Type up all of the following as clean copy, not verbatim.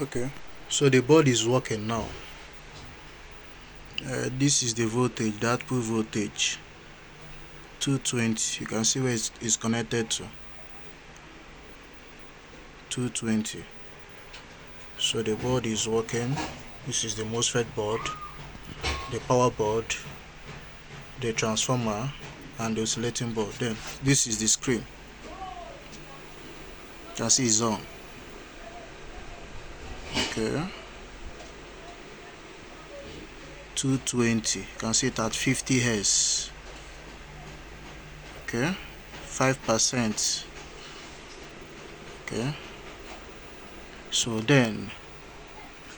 Okay, so the board is working now. This is the voltage, the output voltage 220. You can see where it's connected to 220. So the board is working. This is the MOSFET board, the power board, the transformer, and the oscillating board. Then this is the screen. You can see it's on. Okay, 220. You can see it at 50 Hz. Okay, 5%. Okay, so then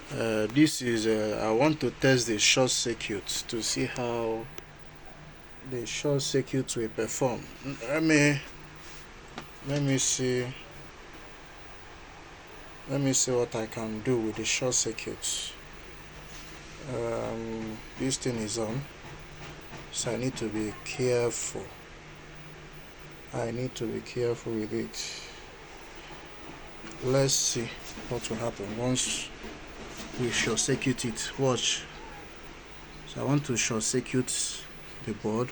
this is I want to test the short circuit to see how the short circuit will perform. Let me see what I can do with the short circuit. This thing is on, so I need to be careful. With it. Let's see what will happen once we short circuit it. Watch. So I want to short circuit the board.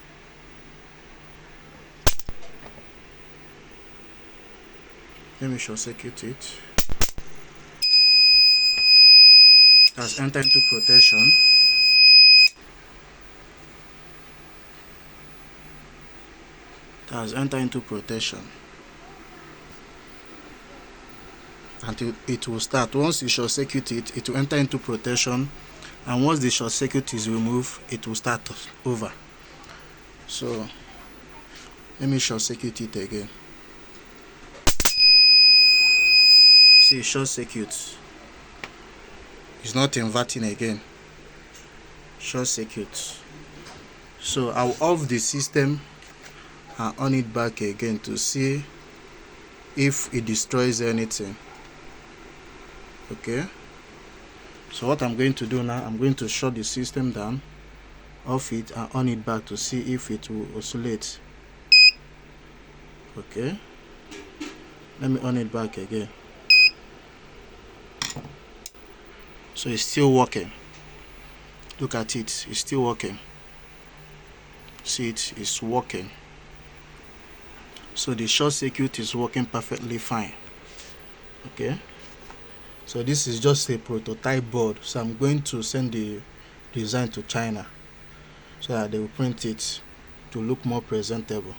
Let me short circuit it. Has entered into protection. And it will start. Once you short circuit it, it will enter into protection, and once the short circuit is removed, it will start over. So let me short circuit it again. See, short circuit. It's not inverting again. Short circuit. So I'll off the system and on it back again to see if it destroys anything. Okay, so what I'm going to do now, I'm going to shut the system down, off it, and on it back to see if it will oscillate. Okay, let me on it back again. So it's still working. Look at it, it's still working. See, it's working. So the short circuit is working perfectly fine. Okay, so this is just a prototype board, so I'm going to send the design to China so that they will print it to look more presentable.